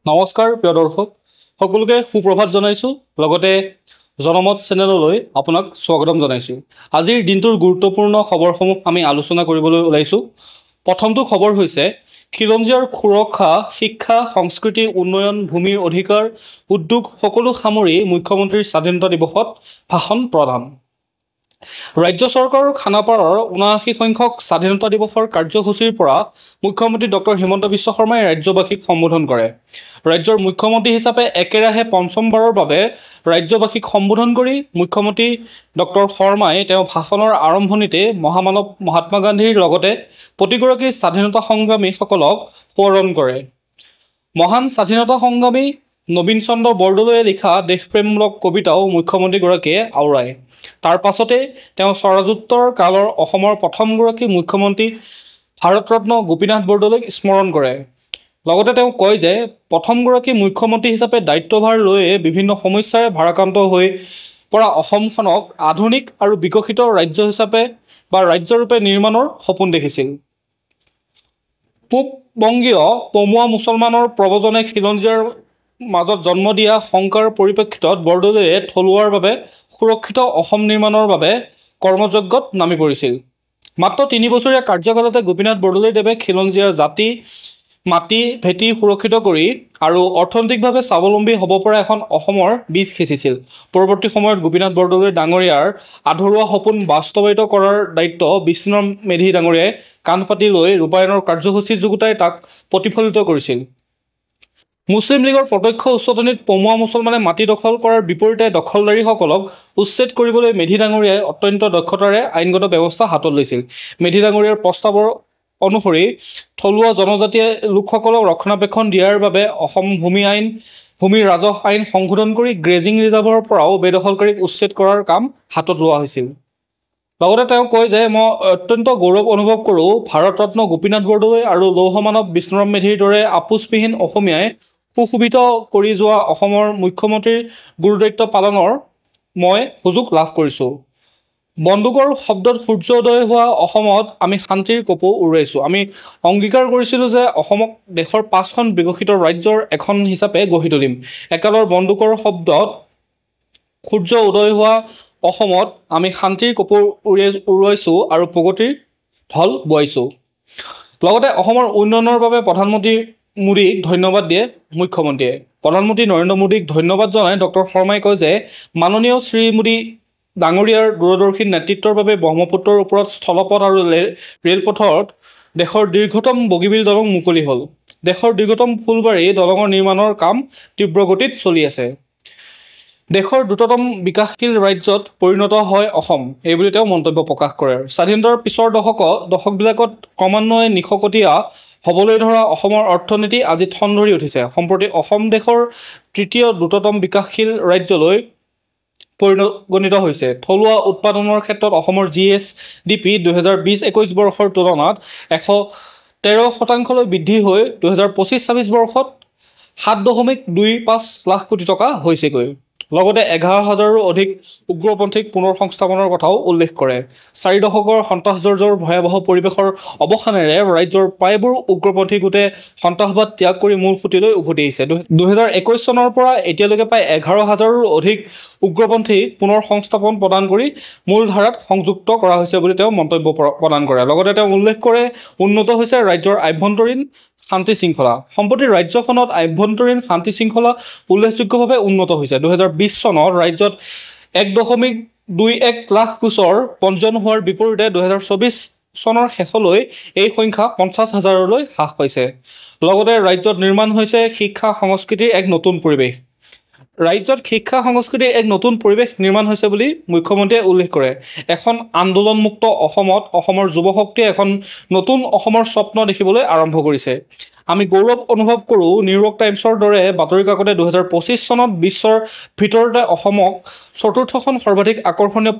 নমস্কাৰ প্ৰিয় দৰ্শক সকলোকে সুপ্ৰভাত জনাইছোঁ লগতে জনমত চেনেললৈ আপোনাক স্বাগতম জনাইছোঁ। আজিৰ দিনটোৰ গুৰুত্বপূৰ্ণ খবৰসমূহ আমি আলোচনা কৰিবলৈ ওলাইছোঁ। প্ৰথমটো খবৰ হৈছে খিলঞ্জীয়াৰ সুৰক্ষা, শিক্ষা, সংস্কৃতি, উন্নয়ন, ভূমিৰ অধিকাৰ, উদ্যোগ সকলো সামৰি মুখ্যমন্ত্ৰীৰ স্বাধীনতা দিৱসত ভাষণ প্ৰদান। ৰাজ্য চৰকাৰৰ খানাপাৰাৰ ৭৯ সংখ্যক স্বাধীনতা দিৱসৰ কাৰ্যসূচীৰ পৰা মুখ্যমন্ত্ৰী ডক্টৰ হিমন্ত বিশ্ব শৰ্মাই ৰাজ্যবাসীক সম্বোধন কৰে। ৰাজ্যৰ মুখ্যমন্ত্ৰী হিচাপে একেৰাহে পঞ্চমবাৰৰ বাবে ৰাজ্যবাসীক সম্বোধন কৰি মুখ্যমন্ত্ৰী ডক্টৰ শৰ্মাই তেওঁ ভাষণৰ আৰম্ভণিতে মহামানৱ মহাত্মা গান্ধীৰ লগতে প্ৰতিগৰাকী স্বাধীনতা সংগ্ৰামীসকলক সোঁৱৰণ কৰে। মহান স্বাধীনতা সংগ্ৰামী নবীন চন্দ্ৰ বৰদলৈয়ে লিখা দেশপ্ৰেমমূলক কবিতাও মুখ্যমন্ত্ৰীগৰাকীয়ে আওৰায়। তাৰ পাছতে তেওঁ স্বৰাজোত্তৰ কালৰ অসমৰ প্ৰথমগৰাকী মুখ্যমন্ত্ৰী ভাৰতৰত্ন গোপীনাথ বৰদলৈক স্মৰণ কৰে। লগতে তেওঁ কয় যে প্ৰথমগৰাকী মুখ্যমন্ত্ৰী হিচাপে দায়িত্বভাৰ লৈয়ে বিভিন্ন সমস্যাৰে ভাৰাক্ৰান্ত হৈ পৰা অসমখনক আধুনিক আৰু বিকশিত ৰাজ্য হিচাপে বা ৰাজ্যৰূপে নিৰ্মাণৰ সপোন দেখিছিল। পূব বংগীয় পমুৱা মুছলমানৰ প্ৰব্ৰজনে খিলঞ্জীয়াৰ মাজত জন্ম দিয়া শংকাৰ পৰিপ্ৰেক্ষিতত বৰদলৈয়ে থলুৱাৰ বাবে সুৰক্ষিত অসম নিৰ্মাণৰ বাবে কৰ্মযজ্ঞত নামি পৰিছিল। মাত্ৰ ৩ বছৰীয়া কাৰ্যকালতে গোপীনাথ বৰদলৈদেৱে খিলঞ্জীয়াৰ জাতি মাটি ভেটি সুৰক্ষিত কৰি আৰু অৰ্থনৈতিকভাৱে স্বাৱলম্বী হ'ব পৰা এখন অসমৰ বীজ সিঁচিছিল। পৰৱৰ্তী সময়ত গোপীনাথ বৰদলৈ ডাঙৰীয়াৰ আধৰুৱা সপোন বাস্তৱায়িত কৰাৰ দায়িত্ব বিষ্ণুৰাম মেধি ডাঙৰীয়াই কাণ পাতি লৈ ৰূপায়ণৰ কাৰ্যসূচী যুগুতাই তাক প্ৰতিফলিত কৰিছিল। মুছলিম লীগৰ প্ৰত্যক্ষ উচতনিত পমুৱা মুছলমানে মাটি দখল কৰাৰ বিপৰীতে দখলদাৰীসকলক উচ্ছেদ কৰিবলৈ মেধি ডাঙৰীয়াই অত্যন্ত দক্ষতাৰে আইনগত ব্যৱস্থা হাতত লৈছিল। মেধি ডাঙৰীয়াৰ প্ৰস্তাৱৰ অনুসৰি থলুৱা জনজাতীয় লোকসকলক ৰক্ষণাবেক্ষণ দিয়াৰ বাবে অসম ভূমি ৰাজহ আইন সংশোধন কৰি গ্ৰেজিং ৰিজাৰ্ভৰ পৰাও বেদখলকাৰীক উচ্ছেদ কৰাৰ কাম হাতত লোৱা হৈছিল। লগতে তেওঁ কয় যে মই অত্যন্ত গৌৰৱ অনুভৱ কৰোঁ ভাৰতৰত্ন গোপীনাথ বৰদলৈ আৰু লৌহমানৱ বিষ্ণুৰাম মেধিৰ দৰে আপোচবিহীন অসমীয়াই সুশোভিত কৰি যোৱা অসমৰ মুখ্যমন্ত্ৰীৰ গুৰুদায়িত্ব পালনৰ মই সুযোগ লাভ কৰিছোঁ। বন্দুকৰ শব্দত সূৰ্য উদয় হোৱা অসমত আমি শান্তিৰ কপৌ উৰুৱাইছোঁ। আমি অংগীকাৰ কৰিছিলোঁ যে অসমক দেশৰ 5খন বিকশিত ৰাজ্যৰ এখন হিচাপে গঢ়ি তুলিম। একালৰ বন্দুকৰ শব্দত সূৰ্য উদয় হোৱা অসমত আমি শান্তিৰ কপৌ উৰুৱাইছোঁ আৰু প্ৰগতিৰ ঢল বোৱাইছোঁ। লগতে অসমৰ উন্নয়নৰ বাবে প্ৰধানমন্ত্ৰী মোদীক ধন্যবাদ দিয়ে মুখ্যমন্ত্ৰীয়ে। প্ৰধানমন্ত্ৰী নৰেন্দ্ৰ মোদীক ধন্যবাদ জনাই ডক্টৰ শৰ্মাই কয় যে মাননীয় শ্ৰী মোদী ডাঙৰীয়াৰ দূৰদৰ্শী নেতৃত্বৰ বাবে ব্ৰহ্মপুত্ৰৰ ওপৰত স্থলপথ আৰু ৰেলপথত দেশৰ দীৰ্ঘতম বগীবিল দলং মুকলি হ'ল। দেশৰ দীৰ্ঘতম ফুলবাৰী দলঙৰ নিৰ্মাণৰ কাম তীব্ৰ গতিত চলি আছে। দেশৰ দ্ৰুততম বিকাশশীল ৰাজ্যত পৰিণত হয় অসম, এইবুলি তেওঁ মন্তব্য প্ৰকাশ কৰে। স্বাধীনতাৰ পিছৰ দশকবিলাকত ক্ৰমান্বয়ে নিশকতীয়া হ'বলৈ ধৰা অসমৰ অৰ্থনীতি আজি ঠন ধৰি উঠিছে। সম্প্ৰতি অসম দেশৰ তৃতীয় দ্ৰুততম বিকাশশীল ৰাজ্যলৈ পৰিগণিত হৈছে। থলুৱা উৎপাদনৰ ক্ষেত্ৰত অসমৰ GSDP 2020-21 বৰ্ষৰ তুলনাত 113% বৃদ্ধি হৈ 2025-26 বৰ্ষত 7.25 লাখ কোটি টকা হৈছেগৈ। লগতে 11,000ৰো অধিক উগ্ৰপন্থীক পুনৰ সংস্থাপনৰ কথাও উল্লেখ কৰে। 4 দশকৰ সন্ত্ৰাসজৰ্জৰ ভয়াৱহ পৰিৱেশৰ অৱসানেৰে ৰাজ্যৰ প্ৰায়বোৰ উগ্ৰপন্থী গোটে সন্ত্ৰাসবাদ ত্যাগ কৰি মূল সুঁতিলৈ উভতি আহিছে। 2021 চনৰ পৰা এতিয়ালৈকে প্ৰায় 11,000ৰো অধিক উগ্ৰপন্থীক পুনৰ সংস্থাপন প্ৰদান কৰি মূল ধাৰাত সংযুক্ত কৰা হৈছে বুলি তেওঁ মন্তব্য প্ৰদান কৰে। লগতে তেওঁ উল্লেখ কৰে উন্নত হৈছে ৰাজ্যৰ আভ্যন্তৰীণ শান্তি শৃংখলা। সম্প্ৰতি ৰাজ্যখনত আভ্যন্তৰীণ শান্তি শৃংখলা উল্লেখযোগ্যভাৱে উন্নত হৈছে। 2020 চনত ৰাজ্যত 1.21 লাখ গোচৰ পঞ্জীয়ন হোৱাৰ বিপৰীতে 2024 চনৰ শেষলৈ এই সংখ্যা 50,000লৈ হ্ৰাস পাইছে। লগতে ৰাজ্যত নিৰ্মাণ হৈছে শিক্ষা সংস্কৃতিৰ এক নতুন পৰিৱেশ। ৰাজ্যত শিক্ষা সংস্কৃতিৰ এক নতুন পৰিৱেশ নিৰ্মাণ হৈছে বুলি মুখ্যমন্ত্ৰীয়ে উল্লেখ কৰে। এখন আন্দোলনমুক্ত অসমত অসমৰ যুৱশক্তিয়ে এখন নতুন অসমৰ স্বপ্ন দেখিবলৈ আৰম্ভ কৰিছে। আমি গৌৰৱ অনুভৱ কৰোঁ নিউয়ৰ্ক টাইমছৰ দৰে বাতৰি কাকতে 2025 চনত বিশ্বৰ ভিতৰতে অসমক 4ৰ্থখন সৰ্বাধিক আকৰ্ষণীয়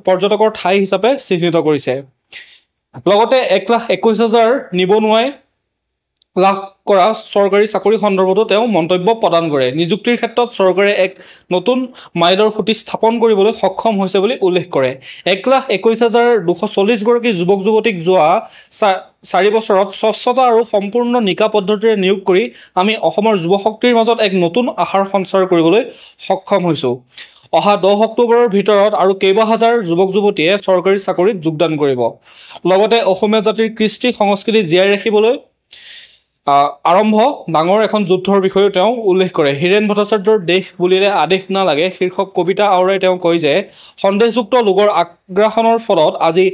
পৰ্যটকৰ ঠাই হিচাপে চিহ্নিত কৰিছে। লগতে 1,21,000 নিবনুৱাই লাভ কৰা চৰকাৰী চাকৰি সন্দৰ্ভতো তেওঁ মন্তব্য প্ৰদান কৰে। নিযুক্তিৰ ক্ষেত্ৰত চৰকাৰে এক নতুন মাইলৰ খুঁটি স্থাপন কৰিবলৈ সক্ষম হৈছে বুলি উল্লেখ কৰে। 1,21,240 গৰাকী যুৱক যুৱতীক যোৱা 4 বছৰত স্বচ্ছতা আৰু সম্পূৰ্ণ নিকা পদ্ধতিৰে নিয়োগ কৰি আমি অসমৰ যুৱশক্তিৰ মাজত এক নতুন আশাৰ সঞ্চাৰ কৰিবলৈ সক্ষম হৈছোঁ। অহা 10 অক্টোবৰৰ ভিতৰত আৰু কেইবা হাজাৰ যুৱক যুৱতীয়ে চৰকাৰী চাকৰিত যোগদান কৰিব। লগতে অসমীয়া জাতিৰ কৃষ্টি সংস্কৃতি জীয়াই ৰাখিবলৈ আৰম্ভ ডাঙৰ এখন যুদ্ধৰ বিষয়েও তেওঁ উল্লেখ কৰে। হীৰেন ভট্টাচাৰ্যৰ দেশ বুলিলে আদেশ নালাগে শীৰ্ষক কবিতা আওৰাই তেওঁ কয় যে সন্দেহযুক্ত লোকৰ আগ্ৰাসনৰ ফলত আজি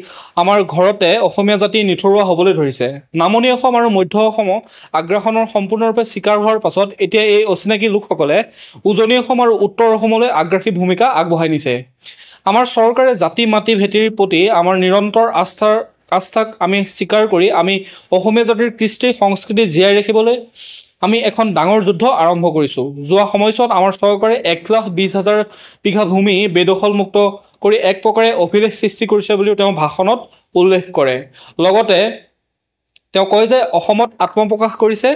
আমাৰ ঘৰতে অসমীয়া জাতি নিথৰুৱা হ'বলৈ ধৰিছে। নামনি অসম আৰু মধ্য অসমত আগ্ৰাসনৰ সম্পূৰ্ণৰূপে স্বীকাৰ হোৱাৰ পাছত এতিয়া এই অচিনাকি লোকসকলে উজনি অসম আৰু উত্তৰ অসমলৈ আগ্ৰাসী ভূমিকা আগবঢ়াই নিছে। আমাৰ চৰকাৰে জাতি মাটি ভেটিৰ প্ৰতি আমাৰ নিৰন্তৰ আস্থাক আমি স্বীকাৰ কৰি আমি অসমীয়া জাতিৰ কৃষ্টি সংস্কৃতি জীয়াই ৰাখিবলৈ আমি এখন ডাঙৰ যুদ্ধ আৰম্ভ কৰিছোঁ। যোৱা সময়ছোৱাত আমাৰ চৰকাৰে 1,20,000 বিঘা ভূমি বেদখলমুক্ত কৰি এক প্ৰকাৰে অভিলেখ সৃষ্টি কৰিছে বুলিও তেওঁ ভাষণত উল্লেখ কৰে। লগতে তেওঁ কয় যে অসমত আত্মপ্ৰকাশ কৰিছে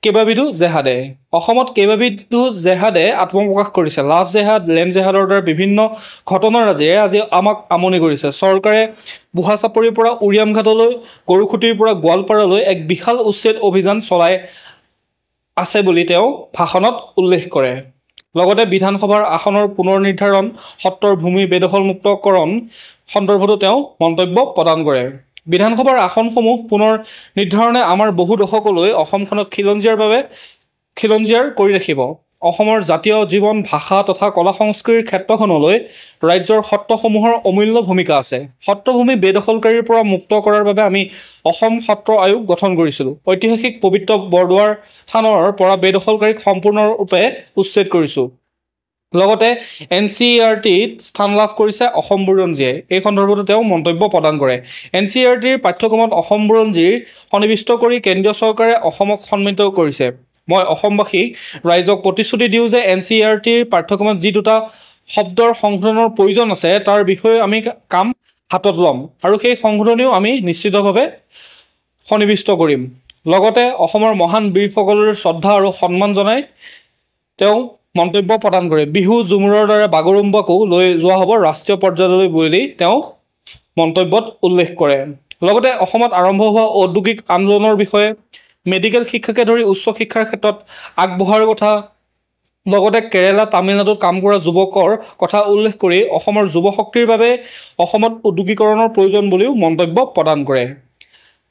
কেইবাবিধো জেহাদে। অসমত কেইবাবিধো জেহাদে আত্মপ্ৰকাশ কৰিছে। লাভ জেহাদ, লেণ্ড জেহাদৰ দৰে বিভিন্ন ঘটনাৰাজিয়ে আজি আমাক আমনি কৰিছে। চৰকাৰে বুঢ়াচাপৰিৰ পৰা উৰিয়ামঘাটলৈ, গৰুখুটিৰ পৰা গোৱালপাৰালৈ এক বিশাল উচ্ছেদ অভিযান চলাই আছে বুলি তেওঁ ভাষণত উল্লেখ কৰে। লগতে বিধানসভাৰ আসনৰ পুনৰ নিৰ্ধাৰণ, সত্ৰৰ ভূমি বেদখলমুক্তকৰণ সন্দৰ্ভতো তেওঁ মন্তব্য প্ৰদান কৰে। বিধানসভাৰ আসনসমূহ পুনৰ নিৰ্ধাৰণে আমাৰ বহু দশকলৈ অসমখনক খিলঞ্জীয়াৰ কৰি ৰাখিব। অসমৰ জাতীয় জীৱন, ভাষা তথা কলা সংস্কৃতিৰ ক্ষেত্ৰখনলৈ ৰাজ্যৰ সত্ৰসমূহৰ অমূল্য ভূমিকা আছে। সত্ৰভূমি বেদখলকাৰীৰ পৰা মুক্ত কৰাৰ বাবে আমি অসম সত্ৰ আয়োগ গঠন কৰিছিলোঁ। ঐতিহাসিক পবিত্ৰ বৰদোৱাৰ থানৰ পৰা বেদখলকাৰীক সম্পূৰ্ণৰূপে উচ্ছেদ কৰিছোঁ। লগতে NCERTত স্থান লাভ কৰিছে অসম বুৰঞ্জীয়ে। এই সন্দৰ্ভতো তেওঁ মন্তব্য প্ৰদান কৰে। NCERTৰ পাঠ্যক্ৰমত অসম বুৰঞ্জীৰ সন্নিৱিষ্ট কৰি কেন্দ্ৰীয় চৰকাৰে অসমক সন্মানিত কৰিছে। মই অসমবাসী ৰাইজক প্ৰতিশ্ৰুতি দিওঁ যে NCERTৰ পাঠ্যক্ৰমত যি দুটা শব্দৰ সংশোধনৰ প্ৰয়োজন আছে তাৰ বিষয়ে আমি কাম হাতত ল'ম আৰু সেই সংশোধনীও আমি নিশ্চিতভাৱে সন্নিৱিষ্ট কৰিম। লগতে অসমৰ মহান বীৰসকললৈ শ্ৰদ্ধা আৰু সন্মান জনাই তেওঁ মন্তব্য প্ৰদান কৰে। বিহু ঝুমুৰৰ দৰে বাগৰুম্বাকো লৈ যোৱা হ'ব ৰাষ্ট্ৰীয় পৰ্যায়লৈ বুলি তেওঁ মন্তব্যত উল্লেখ কৰে। লগতে অসমত আৰম্ভ হোৱা ঔদ্যোগিক আন্দোলনৰ বিষয়ে, মেডিকেল শিক্ষাকে ধৰি উচ্চ শিক্ষাৰ ক্ষেত্ৰত আগবঢ়াৰ কথা, লগতে কেৰেলা, তামিলনাডুত কাম কৰা যুৱকৰ কথা উল্লেখ কৰি অসমৰ যুৱশক্তিৰ বাবে অসমত উদ্যোগীকৰণৰ প্ৰয়োজন বুলিও মন্তব্য প্ৰদান কৰে।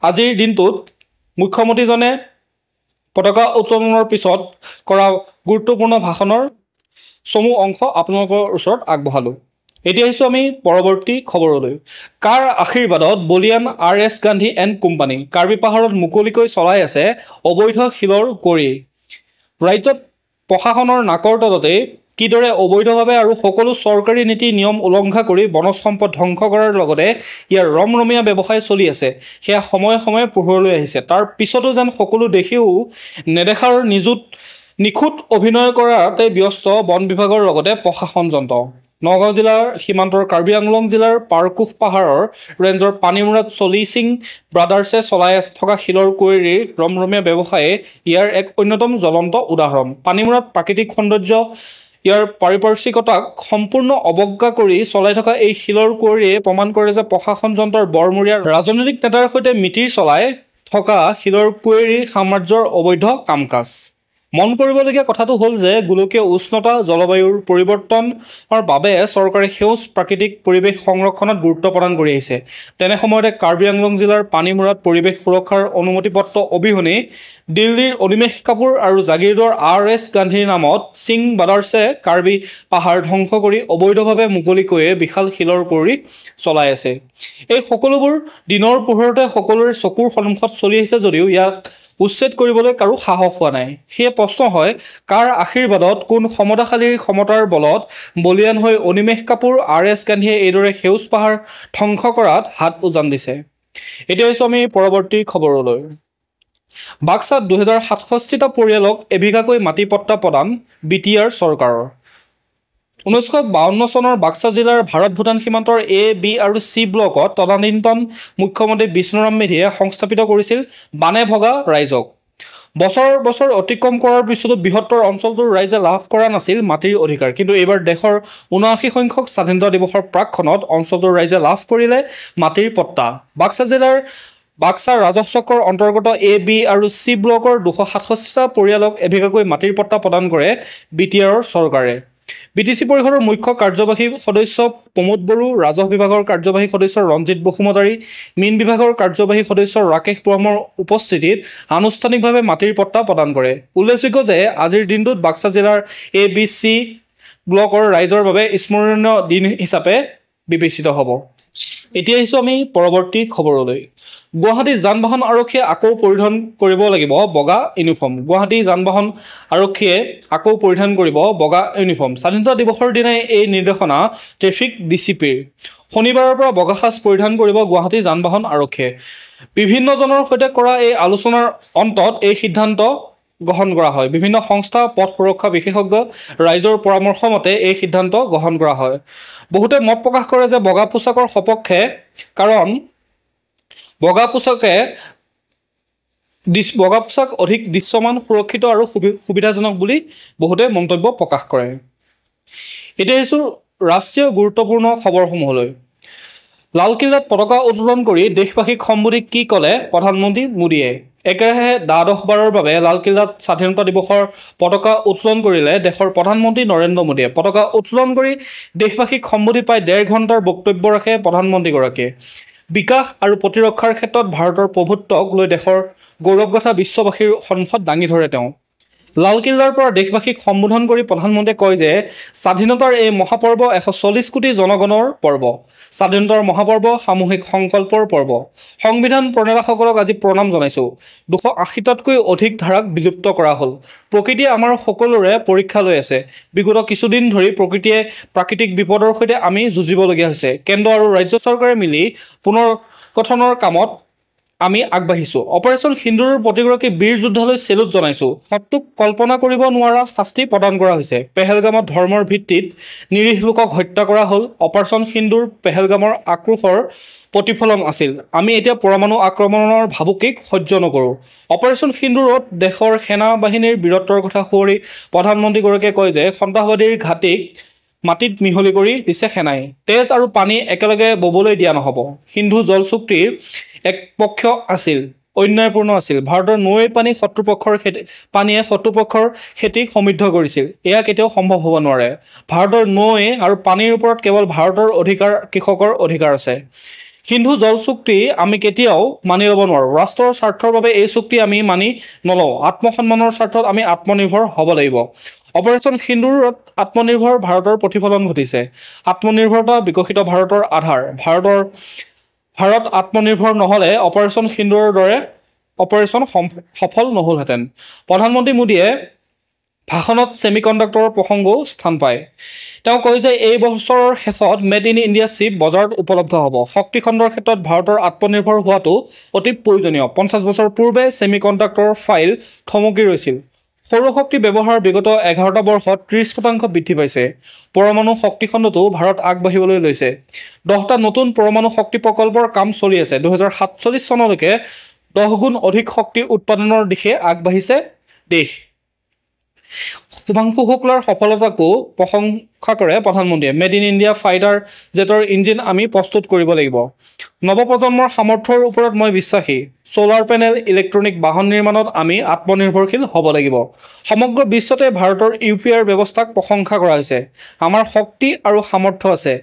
আজিৰ দিনটোত মুখ্যমন্ত্ৰীজনে পতাকা উত্তোলনৰ পিছত কৰা গুৰুত্বপূৰ্ণ ভাষণৰ চমু অংশ আপোনালোকৰ ওচৰত আগবঢ়ালোঁ। এতিয়া আহিছোঁ আমি পৰৱৰ্তী খবৰলৈ। কাৰ আশীৰ্বাদত বলিয়ান RS Gandhi and company. Karbi পাহাৰত মুকলিকৈ চলাই আছে অবৈধ শিলৰ কোৱাৰী। ৰাজ্যত প্ৰশাসনৰ নাকৰ তলতেই কিদৰে অবৈধভাৱে আৰু সকলো চৰকাৰী নীতি নিয়ম উলংঘা কৰি বনজ সম্পদ ধ্বংস কৰাৰ লগতে ইয়াৰ ৰমৰমীয়া ব্যৱসায় চলি আছে সেয়া সময়ে সময়ে পোহৰলৈ আহিছে। তাৰ পিছতো যেন সকলো দেখিও নেদেখাৰ নিখুঁত অভিনয় কৰাতে ব্যস্ত বন বিভাগৰ লগতে প্ৰশাসন যন্ত্ৰ। নগাঁও জিলাৰ সীমান্তৰ কাৰ্বি আংলং জিলাৰ পাৰকোহ পাহাৰৰ ৰেঞ্জৰ পানীমূৰাত চলিচিং ব্ৰাদাৰ্ছে চলাই থকা শিলৰ কোৱাৰীৰ ৰমৰমীয়া ব্যৱসায়ে ইয়াৰ এক অন্যতম জ্বলন্ত উদাহৰণ। পানীমূৰাত প্ৰাকৃতিক সৌন্দৰ্য, ইয়াৰ পাৰিপাৰ্শ্বিকতাক সম্পূৰ্ণ অৱজ্ঞা কৰি চলাই থকা এই শিলৰ কোৱাৰীয়ে প্ৰমাণ কৰে যে প্ৰশাসন যন্ত্ৰৰ বৰমূৰীয়া ৰাজনৈতিক নেতাৰ সৈতে মিতিৰ চলাই থকা শিলৰ কোৱাৰীৰ সাম্ৰাজ্যৰ অবৈধ কাম কাজ। মন কৰিবলগীয়া কথাটো হ'ল যে গোলকীয় উষ্ণতা, জলবায়ুৰ পৰিৱৰ্তনৰ বাবে চৰকাৰে সেউজ প্ৰাকৃতিক পৰিৱেশ সংৰক্ষণত গুৰুত্ব প্ৰদান কৰি আহিছে। তেনে সময়তে কাৰ্বি আংলং জিলাৰ পানীমূৰাত পৰিৱেশ সুৰক্ষাৰ অনুমতি পত্ৰ অবিহনে দিল্লীৰ অনিমেষ কাপুৰ আৰু জাগিৰোডৰ RS গান্ধীৰ নামত সিং ব্ৰাদাৰ্ছে কাৰ্বি পাহাৰ ধ্বংস কৰি অবৈধভাৱে মুকলিকৈয়ে বিশাল শিলৰ কোৱাৰী চলাই আছে। এই সকলোবোৰ দিনৰ পোহৰতে সকলোৰে চকুৰ সন্মুখত চলি আহিছে যদিও ইয়াক উচ্ছেদ কৰিবলৈ কাৰো সাহস হোৱা নাই। সেয়ে প্ৰশ্ন হয়, কাৰ আশীৰ্বাদত, কোন ক্ষমতাশালীৰ ক্ষমতাৰ বলত বলিয়ান হৈ অনিমেষ কাপুৰ, RS গান্ধীয়ে এইদৰে সেউজ পাহাৰ ধ্বংস কৰাত হাত উজান দিছে। এতিয়া হৈছোঁ আমি পৰৱৰ্তী খবৰলৈ। বাক্সাত 2067টা পৰিয়ালক এবিঘাকৈ মাটি পট্টা প্ৰদান BTR চৰকাৰৰ। 1952 চনৰ বাক্সা জিলাৰ ভাৰত ভূটান সীমান্তৰ A, B আৰু C ব্লকত তদানীন্তন মুখ্যমন্ত্ৰী বিষ্ণুৰাম মেধিয়ে সংস্থাপিত কৰিছিল বানে ভগা ৰাইজক। বছৰ বছৰ অতিক্ৰম কৰাৰ পিছতো বৃহত্তৰ অঞ্চলটোৰ ৰাইজে লাভ কৰা নাছিল মাটিৰ অধিকাৰ, কিন্তু এইবাৰ দেশৰ ৭৯ সংখ্যক স্বাধীনতা দিৱসৰ প্ৰাকক্ষণত অঞ্চলটোৰ ৰাইজে লাভ কৰিলে মাটিৰ পট্টা। বাক্সা জিলাৰ বাক্সা ৰাজহ চক্ৰৰ অন্তৰ্গত এ, বি আৰু চি ব্লকৰ ২৬৭টা পৰিয়ালক এবিঘাকৈ মাটিৰ পট্টা প্ৰদান কৰে BTR চৰকাৰে। BTC পৰিষদৰ মুখ্য কাৰ্যবাহী সদস্য প্ৰমোদ বড়ো, ৰাজহ বিভাগৰ কাৰ্যবাহী সদস্য ৰঞ্জিত বসুমতাৰী, মীন বিভাগৰ কাৰ্যবাহী সদস্য ৰাকেশ ব্ৰহ্মৰ উপস্থিতিত আনুষ্ঠানিকভাৱে মাটিৰ পট্টা প্ৰদান কৰে। উল্লেখযোগ্য যে আজিৰ দিনটোত বাক্সা জিলাৰ এ, বি, চি ব্লকৰ ৰাইজৰ বাবে স্মৰণীয় দিন হিচাপে বিবেচিত হ'ব। এতিয়া আহিছোঁ আমি পৰৱৰ্তী খবৰলৈ। গুৱাহাটী যান বাহন আৰক্ষীয়ে আকৌ পৰিধান কৰিব লাগিব বগা ইউনিফৰ্ম। গুৱাহাটী যান বাহন আৰক্ষীয়ে আকৌ পৰিধান কৰিব বগা ইউনিফৰ্ম। স্বাধীনতা দিৱসৰ দিনাই এই নিৰ্দেশনা ট্ৰেফিক DCPৰ। শনিবাৰৰ পৰা বগা সাজ পৰিধান কৰিব গুৱাহাটী যান বাহন আৰক্ষীয়ে। বিভিন্নজনৰ সৈতে কৰা এই আলোচনাৰ অন্তত এই সিদ্ধান্ত গ্ৰহণ কৰা হয়। বিভিন্ন সংস্থা, পথ সুৰক্ষা বিশেষজ্ঞ, ৰাইজৰ পৰামৰ্শ মতে এই সিদ্ধান্ত গ্ৰহণ কৰা হয়। বহুতে মত প্ৰকাশ কৰে যে বগা পোছাকৰ সপক্ষে, কাৰণ বগা পোছাক অধিক দৃশ্যমান, সুৰক্ষিত আৰু সুবিধাজনক বুলি বহুতে মন্তব্য প্ৰকাশ কৰে। এতিয়া আহিছোঁ ৰাষ্ট্ৰীয় গুৰুত্বপূৰ্ণ খবৰসমূহলৈ। লালকিল্লাত পতাকা উত্তোলন কৰি দেশবাসীক সম্বোধি কি ক'লে প্ৰধানমন্ত্ৰী মোদীয়ে? একেৰাহে দ্বাদশবাৰৰ বাবে লালকিল্লাত স্বাধীনতা দিৱসৰ পতাকা উত্তোলন কৰিলে দেশৰ প্ৰধানমন্ত্ৰী নৰেন্দ্ৰ মোদীয়ে। পতাকা উত্তোলন কৰি দেশবাসীক সম্বোধি প্ৰায় ১.৫ ঘণ্টাৰ বক্তব্য ৰাখে প্ৰধানমন্ত্ৰীগৰাকীয়ে। বিকাশ আৰু প্ৰতিৰক্ষাৰ ক্ষেত্ৰত ভাৰতৰ প্ৰভুত্বক লৈ দেশৰ গৌৰৱগাথা বিশ্ববাসীৰ সন্মুখত দাঙি ধৰে তেওঁ। লালকিল্লাৰ পৰা দেশবাসীক সম্বোধন কৰি প্ৰধানমন্ত্ৰীয়ে কয় যে স্বাধীনতাৰ এই মহাপৰ্ব ১৪০ কোটি জনগণৰ পৰ্ব। স্বাধীনতাৰ মহাপৰ্ব সামূহিক সংকল্পৰ পৰ্ব। সংবিধান প্ৰণেতাসকলক আজি প্ৰণাম জনাইছোঁ। ২৮০টাতকৈ অধিক ধাৰাক বিলুপ্ত কৰা হ'ল। প্ৰকৃতিয়ে আমাৰ সকলোৰে পৰীক্ষা লৈ আছে। বিগত কিছুদিন ধৰি প্ৰকৃতিয়ে প্ৰাকৃতিক বিপদৰ সৈতে আমি যুঁজিবলগীয়া হৈছে। কেন্দ্ৰ আৰু ৰাজ্য চৰকাৰে মিলি পুনৰ গঠনৰ কামত আমি আগবাঢ়িছোঁ। অপাৰেশ্যন সিন্দুৰৰ প্ৰতিগৰাকী বীৰ যোদ্ধালৈ চেলুট জনাইছোঁ। শত্ৰুক কল্পনা কৰিব নোৱাৰা শাস্তি প্ৰদান কৰা হৈছে। পেহেলগামত ধৰ্মৰ ভিত্তিত নিৰীহ লোকক হত্যা কৰা হ'ল। অপাৰেশ্যন সিন্দুৰ পেহেলগামৰ আক্ৰোশৰ প্ৰতিফলন আছিল। আমি এতিয়া পৰমাণু আক্ৰমণৰ ভাবুকিক সহ্য নকৰোঁ। অপাৰেশ্যন সিন্দুৰত দেশৰ সেনা বাহিনীৰ বীৰত্বৰ কথা সুঁৱৰি প্ৰধানমন্ত্ৰীগৰাকীয়ে কয় যে সন্ত্ৰাসবাদীৰ ঘাটিক মাটিত মিহলি কৰি দিছে সেনাই। তেজ আৰু পানী একেলগে ববলৈ দিয়া নহ'ব। সিন্ধু জল চুক্তিৰ এক পক্ষ আছিল, অন্যায়পূৰ্ণ আছিল। ভাৰতৰ নৈৰ পানীয়ে শত্ৰুপক্ষৰ খেতি সমৃদ্ধ কৰিছিল। এয়া কেতিয়াও সম্ভৱ হ'ব নোৱাৰে। ভাৰতৰ নৈ আৰু পানীৰ ওপৰত কেৱল ভাৰতৰ অধিকাৰ, কৃষকৰ অধিকাৰ আছে। সিন্ধু জল চুক্তি আমি কেতিয়াও মানি ল'ব নোৱাৰোঁ। ৰাষ্ট্ৰৰ স্বাৰ্থৰ বাবে এই চুক্তি আমি মানি নলওঁ। আত্মসন্মানৰ স্বাৰ্থত আমি আত্মনিৰ্ভৰ হ'ব লাগিব। অপাৰেশ্যন সিন্দুৰত আত্মনিৰ্ভৰ ভাৰতৰ প্ৰতিফলন ঘটিছে। আত্মনিৰ্ভৰতা বিকশিত ভাৰতৰ আধাৰ। ভাৰত আত্মনিৰ্ভৰ নহ'লে অপাৰেশ্যন সিন্দুৰৰ দৰে অপাৰেশ্যন সফল নহ'লহেঁতেন। প্ৰধানমন্ত্ৰী মোদীয়ে ভাষণত ছেমিকণ্ডাক্টৰৰ প্ৰসংগও স্থান পায়। তেওঁ কয় যে এই বছৰৰ শেষত মেড ইন ইণ্ডিয়া চিপ বজাৰত উপলব্ধ হ'ব। শক্তি খণ্ডৰ ক্ষেত্ৰত ভাৰতৰ আত্মনিৰ্ভৰ হোৱাটো অতি প্ৰয়োজনীয়। ৫০ বছৰ পূৰ্বে ছেমিকণ্ডাক্টৰৰ ফাইল থমকি ৰৈছিল। সৌৰশক্তি ব্যৱহাৰ বিগত ১১টা বৰ্ষত ৩০% বৃদ্ধি পাইছে। পৰমাণু শক্তি খণ্ডতো ভাৰত আগবাঢ়িবলৈ লৈছে। 10টা নতুন পৰমাণু শক্তি প্ৰকল্পৰ কাম চলি আছে। ২০৪৭ চনলৈকে 10 গুণ অধিক শক্তি উৎপাদনৰ দিশে আগবাঢ়িছে দেশ। শুভাংশু শুক্লাৰ সফলতাকো প্ৰশংসা কৰে প্ৰধানমন্ত্ৰীয়ে। মেড ইন ইণ্ডিয়া ফাইটাৰ জেটৰ ইঞ্জিন আমি প্ৰস্তুত কৰিব লাগিব। নৱপ্ৰজন্মৰ সামৰ্থ্যৰ ওপৰত মই বিশ্বাসী। ছ'লাৰ পেনেল, ইলেক্ট্ৰনিক বাহন নিৰ্মাণত আমি আত্মনিৰ্ভৰশীল হ'ব লাগিব। সমগ্ৰ বিশ্বতে ভাৰতৰ UPR ব্যৱস্থাক প্ৰশংসা কৰা হৈছে। আমাৰ শক্তি আৰু সামৰ্থ্য আছে।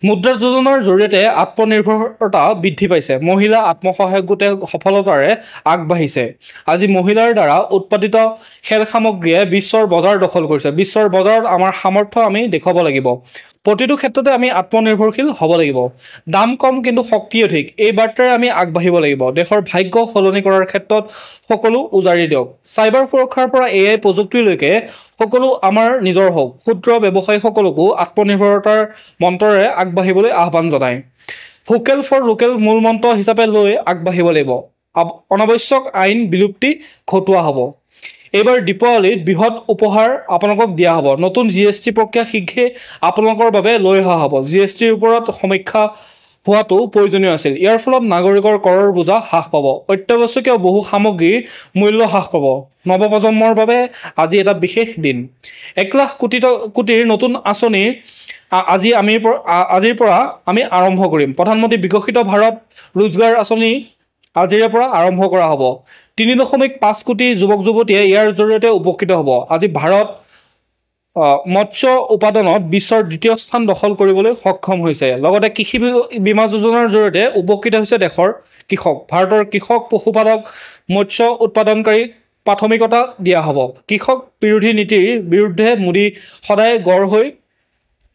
মুদ্ৰা যোজনাৰ জৰিয়তে আত্মনিৰ্ভৰতা বৃদ্ধি পাইছে। মহিলা আত্মসহায়ক গোটে সফলতাৰে আগবাঢ়িছে। আজি মহিলাৰ দ্বাৰা উৎপাদিত খেল সামগ্ৰীয়ে বিশ্বৰ বজাৰ দখল কৰিছে। বিশ্বৰ বজাৰত আমাৰ সামৰ্থ্য আমি দেখুৱাব লাগিব। প্ৰতিটো ক্ষেত্ৰতে আমি আত্মনিৰ্ভৰশীল হ'ব লাগিব। দাম কম কিন্তু শক্তি অধিক, এই বাৰ্তাৰে আমি আগবাঢ়িব লাগিব। দেশৰ ভাগ্য সলনি কৰাৰ ক্ষেত্ৰত সকলো উজাৰি দিয়ক। চাইবাৰ সুৰক্ষাৰ পৰা AI প্ৰযুক্তিলৈকে সকলো আমাৰ নিজৰ হওক। ক্ষুদ্ৰ ব্যৱসায়ীসকলকো আত্মনিৰ্ভৰতাৰ মন্ত্ৰৰে আগবাঢ়িবলৈ আহ্বান জনায়। ভোকেল ফৰ লোকেল মূল মন্ত্ৰ হিচাপে লৈ আগবাঢ়িব লাগিব। অনাৱশ্যক আইন বিলুপ্তি ঘটোৱা হ'ব। এইবাৰ দীপাৱলীত বৃহৎ উপহাৰ আপোনালোকক দিয়া হ'ব। নতুন GST প্ৰক্ৰিয়া শীঘ্ৰেই আপোনালোকৰ বাবে লৈ অহা হ'ব। GSTৰ ওপৰত সমীক্ষা হোৱাটো প্ৰয়োজনীয় আছিল। ইয়াৰ ফলত নাগৰিকৰ কৰৰ বোজা হ্ৰাস পাব, অত্যাৱশ্যকীয় বহু সামগ্ৰীৰ মূল্য হ্ৰাস পাব। নৱপ্ৰজন্মৰ বাবে আজি এটা বিশেষ দিন। 1 লাখ কোটিৰ নতুন আঁচনি আজিৰ পৰা আমি আৰম্ভ কৰিম। প্ৰধানমন্ত্ৰী বিকশিত ভাৰত ৰোজগাৰ আঁচনি আজিৰে পৰা আৰম্ভ কৰা হ'ব। 3.5 কোটি যুৱক যুৱতীয়ে ইয়াৰ জৰিয়তে উপকৃত হ'ব। আজি ভাৰত মৎস্য উৎপাদনত বিশ্বৰ 2য় স্থান দখল কৰিবলৈ সক্ষম হৈছে। লগতে কৃষি বীমা যোজনাৰ জৰিয়তে উপকৃত হৈছে দেশৰ কৃষক। ভাৰতৰ কৃষক, পশুপালক, মৎস্য উৎপাদনকাৰীক প্ৰাথমিকতা দিয়া হ'ব। কৃষক বিৰোধী নীতিৰ বিৰুদ্ধে মোদী সদায় গড় হৈ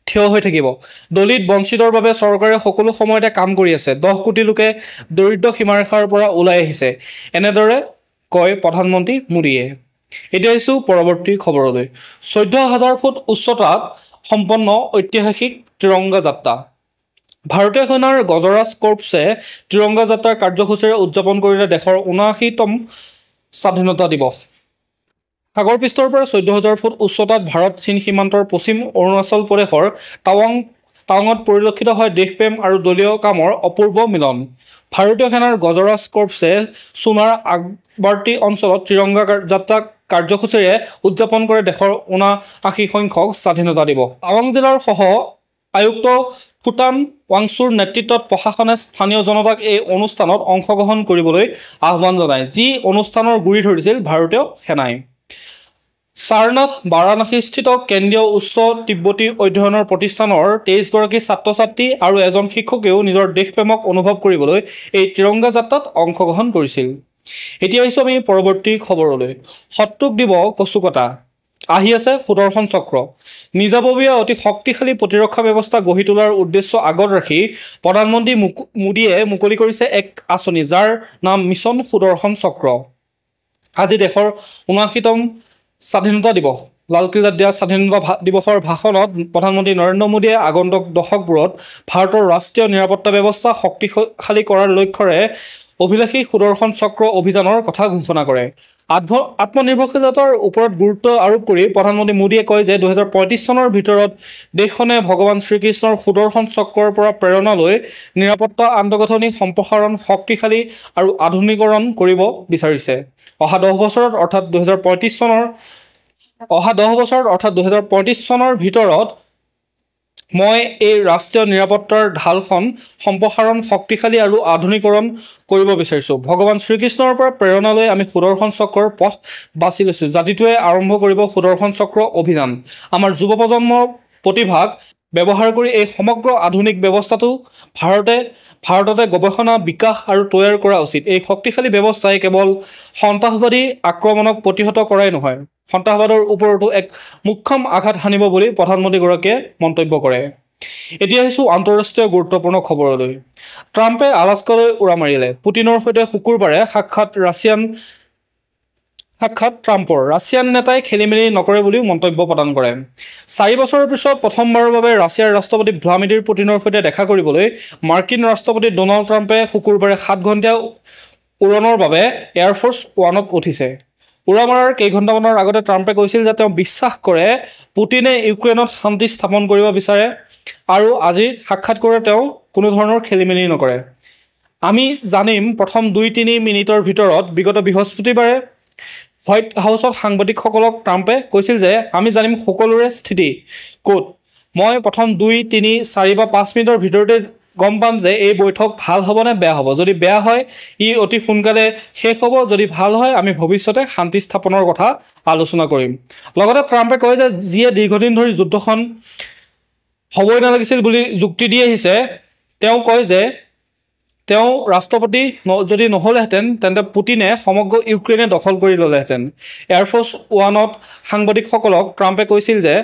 থিয় হৈ থাকিব। দলিত বঞ্চিতৰ বাবে চৰকাৰে সকলো সময়তে কাম কৰি আছে। 10 কোটি লোকে দৰিদ্ৰ সীমাৰেখাৰ পৰা ওলাই আহিছে, এনেদৰে কয় প্ৰধানমন্ত্ৰী মোদীয়ে। এতিয়া আহিছোঁ পৰৱৰ্তী খবৰলৈ। 14,000 ফুট উচ্চতাত সম্পন্ন ঐতিহাসিক ত্ৰিৰংগা যাত্ৰা। ভাৰতীয় সেনাৰ গজৰাজ কৰ্পছে ত্ৰিৰংগা যাত্ৰাৰ কাৰ্যসূচীৰে উদযাপন কৰিলে দেশৰ 79তম স্বাধীনতা দিৱস। সাগৰ পৃষ্ঠৰ পৰা 14,000 ফুট উচ্চতাত ভাৰত চীন সীমান্তৰ পশ্চিম অৰুণাচল প্ৰদেশৰ টাৱাঙত পৰিলক্ষিত হয় দেশপ্ৰেম আৰু দলীয় কামৰ অপূৰ্ব মিলন। ভাৰতীয় সেনাৰ গজৰাজ কৰ্পছে সোনাৰ আগবাৰ্তি অঞ্চলত ত্ৰিৰংগা যাত্ৰা কাৰ্যসূচীৰে উদযাপন কৰে দেশৰ 79সংখ্যক স্বাধীনতা দিৱস। টাৱাং জিলাৰ সহ আয়ুক্ত ফুটান ৱাংচুৰ নেতৃত্বত প্ৰশাসনে স্থানীয় জনতাক এই অনুষ্ঠানত অংশগ্ৰহণ কৰিবলৈ আহ্বান জনায়, যি অনুষ্ঠানৰ গুৰি ধৰিছিল ভাৰতীয় সেনাই। সাৰনাথ বাৰাণসীস্থিত কেন্দ্ৰীয় উচ্চ তিব্বতী অধ্যয়নৰ প্ৰতিষ্ঠানৰ 23গৰাকী ছাত্ৰ-ছাত্ৰী আৰু এজন শিক্ষকেও নিজৰ দেশপ্ৰেমক অনুভৱ কৰিবলৈ এই ত্ৰিৰংগা যাত্ৰাত অংশগ্ৰহণ কৰিছিল। এতিয়া আহিছোঁ আমি পৰৱৰ্তী খবৰলৈ। শত্ৰুক দিব কচুকটা, আহি আছে সুদৰ্শন চক্ৰ। নিজাববীয়া অতি শক্তিশালী প্ৰতিৰক্ষা ব্যৱস্থা গঢ়ি তোলাৰ উদ্দেশ্য আগত ৰাখি প্ৰধানমন্ত্ৰী মোদীয়ে মুকলি কৰিছে এক আঁচনি, যাৰ নাম মিছন সুদৰ্শন চক্ৰ। আজি দেশৰ 79তম স্বাধীনতা দিৱস। লালকিল্লাত দিয়া স্বাধীনতা দিৱসৰ ভাষণত প্ৰধানমন্ত্ৰী নৰেন্দ্ৰ মোদীয়ে আগন্তুক দশকবোৰত ভাৰতৰ ৰাষ্ট্ৰীয় নিৰাপত্তা ব্যৱস্থা শক্তিশালী কৰাৰ লক্ষ্যৰে অভিলাষী সুদৰ্শন চক্ৰ অভিযানৰ কথা ঘোষণা কৰে। আত্মনিৰ্ভৰশীলতাৰ ওপৰত গুৰুত্ব আৰোপ কৰি প্ৰধানমন্ত্ৰী মোদীয়ে কয় যে 2035 চনৰ ভিতৰত দেশখনে ভগৱান শ্ৰীকৃষ্ণৰ সুদৰ্শন চক্ৰৰ পৰা প্ৰেৰণা লৈ নিৰাপত্তা আন্তঃগাঁথনি সম্প্ৰসাৰণ, শক্তিশালী আৰু আধুনিকৰণ কৰিব বিচাৰিছে। অহা 10 বছৰত অৰ্থাৎ 2035 চনৰ ভিতৰত মই এই ৰাষ্ট্ৰীয় নিৰাপত্তাৰ ঢালখন সম্প্ৰসাৰণ, শক্তিশালী আৰু আধুনিকৰণ কৰিব বিচাৰিছোঁ। ভগৱান শ্ৰীকৃষ্ণৰ পৰা প্ৰেৰণা লৈ আমি সুদৰ্শন চক্ৰৰ পথ বাছি লৈছোঁ। জাতিটোৱে আৰম্ভ কৰিব সুদৰ্শন চক্ৰ অভিযান। আমাৰ যুৱ প্ৰজন্মৰ প্ৰতিভাক ব্যৱহাৰ কৰি এই সমগ্ৰ আধুনিক ব্যৱস্থাটো ভাৰততে গৱেষণা, বিকাশ আৰু তৈয়াৰ কৰা উচিত। এই শক্তিশালী ব্যৱস্থাই কেৱল সন্ত্ৰাসবাদী আক্ৰমণক প্ৰতিহত কৰাই নহয়, সন্ত্ৰাসবাদৰ ওপৰতো এক মোক্ষম আঘাত হানিব বুলি প্ৰধানমন্ত্ৰীগৰাকীয়ে মন্তব্য কৰে। এতিয়া আহিছোঁ আন্তঃৰাষ্ট্ৰীয় গুৰুত্বপূৰ্ণ খবৰলৈ। ট্ৰাম্পে আলাস্কালৈ উৰা মাৰিলে। পুটিনৰ সৈতে শুকুৰবাৰে সাক্ষাৎ ট্ৰাম্পৰ। ৰাছিয়ান নেতাই খেলিমেলি নকৰে বুলিও মন্তব্য প্ৰদান কৰে। 4 বছৰৰ পিছত প্ৰথমবাৰৰ বাবে ৰাছিয়াৰ ৰাষ্ট্ৰপতি ভ্লাদিমিৰ পুটিনৰ সৈতে দেখা কৰিবলৈ মাৰ্কিন ৰাষ্ট্ৰপতি ডোনাল্ড ট্ৰাম্পে শুকুৰবাৰে 7 ঘণ্টীয়া উৰণৰ বাবে এয়াৰফ'ৰ্চ ওৱানত উঠিছে। উৰা মৰাৰ কেইঘণ্টামানৰ আগতে ট্ৰাম্পে কৈছিল যে তেওঁ বিশ্বাস কৰে পুটিনে ইউক্ৰেইনত শান্তি স্থাপন কৰিব বিচাৰে আৰু আজি সাক্ষাৎকাৰত তেওঁ কোনো ধৰণৰ খেলিমেলি নকৰে। আমি জানিম। প্ৰথম 2-3 মিনিটৰ ভিতৰত বিগত বৃহস্পতিবাৰে হোৱাইট হাউচত সাংবাদিকসকলক ট্ৰাম্পে কৈছিল যে আমি জানিম সকলোৰে স্থিতি ক'ত। মই প্ৰথম 2, 3, 4 বা 5 মিনিটৰ ভিতৰতে গম পাম যে এই বৈঠক ভাল হ'ব নে বেয়া হ'ব। যদি বেয়া হয় ই অতি সোনকালে শেষ হ'ব, যদি ভাল হয় আমি ভৱিষ্যতে শান্তি স্থাপনৰ কথা আলোচনা কৰিম। লগতে ট্ৰাম্পে কয় যে যিয়ে দীৰ্ঘদিন ধৰি যুদ্ধখন হ'বই নালাগিছিল বুলি যুক্তি দি আহিছে, তেওঁ কয় যে তেওঁ ৰাষ্ট্ৰপতি যদি নহ'লেহেঁতেন তেন্তে পুটিনে সমগ্ৰ ইউক্ৰেইনে দখল কৰি ল'লেহেঁতেন। এয়াৰফ'ৰ্চ ওৱানত সাংবাদিকসকলক ট্ৰাম্পে কৈছিল যে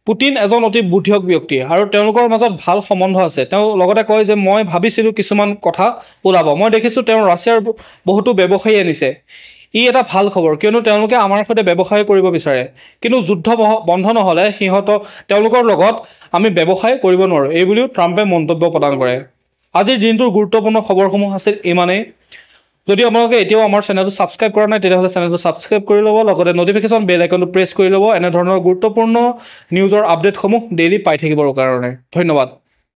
পুটিন এজন অতি বুদ্ধিয়ক ব্যক্তি আৰু তেওঁলোকৰ মাজত ভাল সম্বন্ধ আছে। তেওঁ লগতে কয় যে মই ভাবিছিলোঁ কিছুমান কথা ওলাব। মই দেখিছোঁ তেওঁ ৰাছিয়াৰ বহুতো ব্যৱসায়ী আনিছে। ই এটা ভাল খবৰ, কিয়নো তেওঁলোকে আমাৰ সৈতে ব্যৱসায় কৰিব বিচাৰে, কিন্তু যুদ্ধ বন্ধ নহ'লে তেওঁলোকৰ লগত আমি ব্যৱসায় কৰিব নোৱাৰোঁ, এই বুলিও ট্ৰাম্পে মন্তব্য প্ৰদান কৰে। আজিৰ দিনটোৰ গুৰুত্বপূৰ্ণ খবৰসমূহ আছিল ইমানেই। যদি আপোনালোকে এতিয়াও আমাৰ চেনেলটো ছাবস্ক্ৰাইব কৰা নাই তেতিয়াহ'লে চেনেলটো ছাবস্ক্ৰাইব কৰি ল'ব, লগতে নটিফিকেশ্যন বেল আইকনটো প্ৰেছ কৰি ল'ব এনেধৰণৰ গুৰুত্বপূৰ্ণ নিউজৰ আপডেটসমূহ ডেইলি পাই থাকিবৰ কাৰণে। ধন্যবাদ।